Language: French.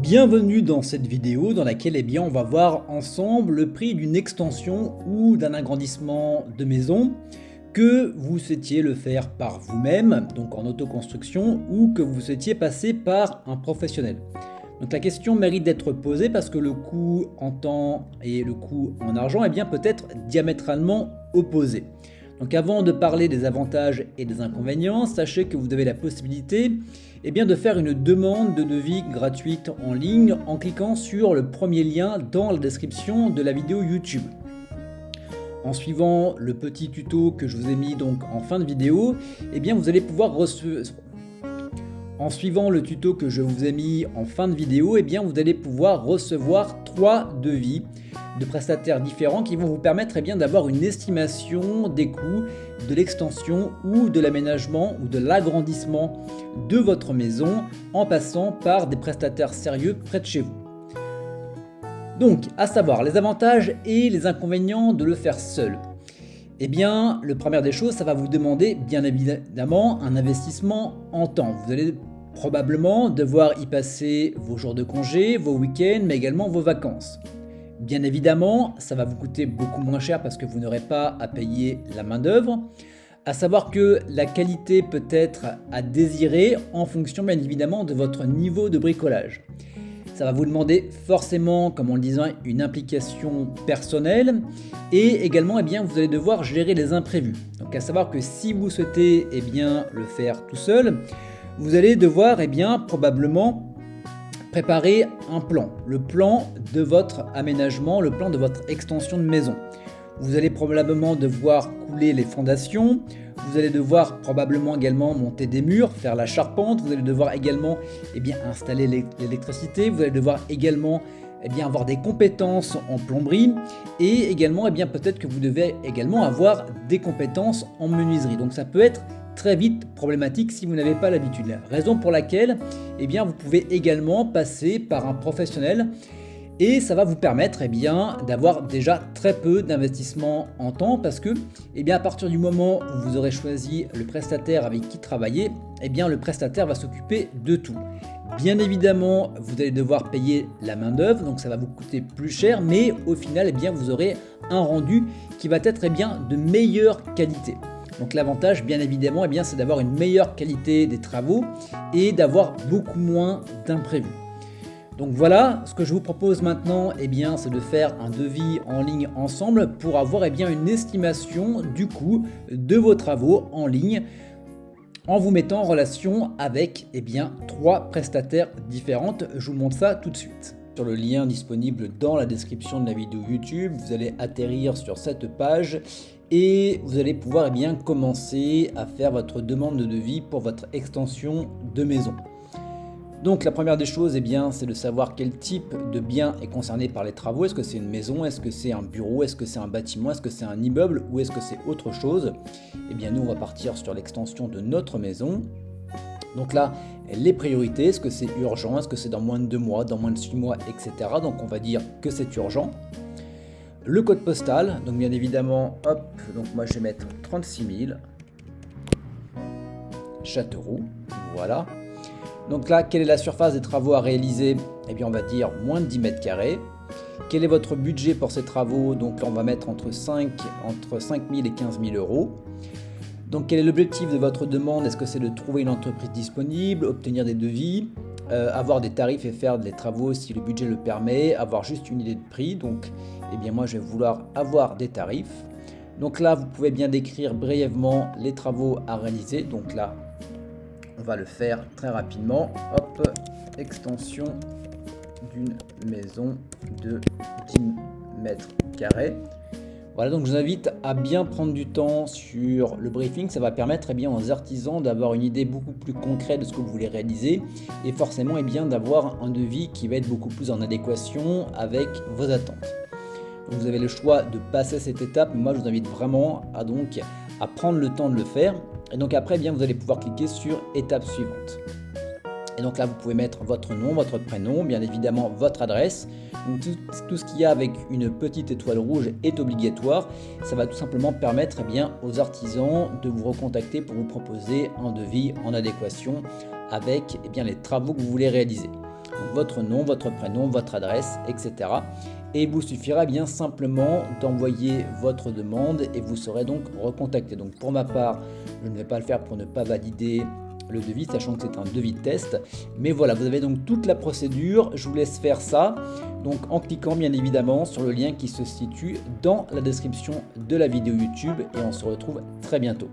Bienvenue dans cette vidéo dans laquelle on va voir ensemble le prix d'une extension ou d'un agrandissement de maison que vous souhaitiez le faire par vous-même, donc en autoconstruction, ou que vous souhaitiez passer par un professionnel. Donc la question mérite d'être posée parce que le coût en temps et le coût en argent peut être diamétralement opposé. Donc avant de parler des avantages et des inconvénients, sachez que vous avez la possibilité de faire une demande de devis gratuite en ligne en cliquant sur le premier lien dans la description de la vidéo YouTube. En suivant le petit tuto que je vous ai mis donc en fin de vidéo, vous allez pouvoir recevoir... En suivant le tuto que je vous ai mis en fin de vidéo, vous allez pouvoir recevoir 3 devis de prestataires différents qui vont vous permettre d'avoir une estimation des coûts de l'extension ou de l'aménagement ou de l'agrandissement de votre maison en passant par des prestataires sérieux près de chez vous. Donc, à savoir les avantages et les inconvénients de le faire seul. Le premier des choses, ça va vous demander bien évidemment un investissement en temps. Vous allez probablement devoir y passer vos jours de congé, vos week-ends, mais également vos vacances. Bien évidemment, ça va vous coûter beaucoup moins cher parce que vous n'aurez pas à payer la main-d'œuvre. À savoir que la qualité peut être à désirer en fonction bien évidemment de votre niveau de bricolage. Ça va vous demander forcément, comme on le disait, une implication personnelle et également vous allez devoir gérer les imprévus. Donc à savoir que si vous souhaitez le faire tout seul, vous allez devoir probablement préparer un plan, le plan de votre aménagement, le plan de votre extension de maison. Vous allez probablement devoir couler les fondations, vous allez devoir probablement également monter des murs, faire la charpente, vous allez devoir également installer l'électricité, vous allez devoir également avoir des compétences en plomberie et également peut-être que vous devez également avoir des compétences en menuiserie. Donc ça peut être très vite problématique si vous n'avez pas l'habitude. Raison pour laquelle vous pouvez également passer par un professionnel et ça va vous permettre d'avoir déjà très peu d'investissement en temps parce que à partir du moment où vous aurez choisi le prestataire avec qui travailler, le prestataire va s'occuper de tout. Bien évidemment, vous allez devoir payer la main-d'œuvre, donc ça va vous coûter plus cher, mais au final, vous aurez un rendu qui va être de meilleure qualité. Donc l'avantage, bien évidemment, c'est d'avoir une meilleure qualité des travaux et d'avoir beaucoup moins d'imprévus. Donc voilà, ce que je vous propose maintenant, c'est de faire un devis en ligne ensemble pour avoir une estimation du coût de vos travaux en ligne en vous mettant en relation avec 3 prestataires différentes. Je vous montre ça tout de suite. Sur le lien disponible dans la description de la vidéo YouTube, vous allez atterrir sur cette page et vous allez pouvoir commencer à faire votre demande de devis pour votre extension de maison. Donc la première des choses, c'est de savoir quel type de bien est concerné par les travaux. Est-ce que c'est une maison? Est-ce que c'est un bureau? Est-ce que c'est un bâtiment? Est-ce que c'est un immeuble? Ou est-ce que c'est autre chose? Nous, on va partir sur l'extension de notre maison. Donc là, les priorités, est-ce que c'est urgent? Est-ce que c'est dans moins de 2 mois, dans moins de 6 mois, etc. Donc on va dire que c'est urgent. Le code postal, donc bien évidemment, donc moi je vais mettre 36 000. Châteauroux, voilà. Donc là, quelle est la surface des travaux à réaliser? On va dire moins de 10 mètres carrés. Quel est votre budget pour ces travaux? Donc là, on va mettre entre 5 000 et 15 000 euros. Donc quel est l'objectif de votre demande? Est-ce que c'est de trouver une entreprise disponible, obtenir des devis, avoir des tarifs et faire des travaux si le budget le permet, avoir juste une idée de prix? Donc moi je vais vouloir avoir des tarifs. Donc là, vous pouvez bien décrire brièvement les travaux à réaliser. Donc là, on va le faire très rapidement. Extension d'une maison de 10 mètres carrés. Voilà, donc je vous invite à bien prendre du temps sur le briefing. Ça va permettre aux artisans d'avoir une idée beaucoup plus concrète de ce que vous voulez réaliser et forcément d'avoir un devis qui va être beaucoup plus en adéquation avec vos attentes. Donc vous avez le choix de passer cette étape, mais moi je vous invite vraiment à prendre le temps de le faire. Et donc après, vous allez pouvoir cliquer sur étape suivante. Et donc là, vous pouvez mettre votre nom, votre prénom, bien évidemment votre adresse. Donc tout ce qu'il y a avec une petite étoile rouge est obligatoire. Ça va tout simplement permettre aux artisans de vous recontacter pour vous proposer un devis en adéquation avec les travaux que vous voulez réaliser. Donc, votre nom, votre prénom, votre adresse, etc. Et il vous suffira bien simplement d'envoyer votre demande et vous serez donc recontacté. Donc pour ma part, je ne vais pas le faire pour ne pas valider le devis, sachant que c'est un devis de test. Mais voilà, vous avez donc toute la procédure. Je vous laisse faire ça. Donc en cliquant bien évidemment sur le lien qui se situe dans la description de la vidéo YouTube. Et on se retrouve très bientôt.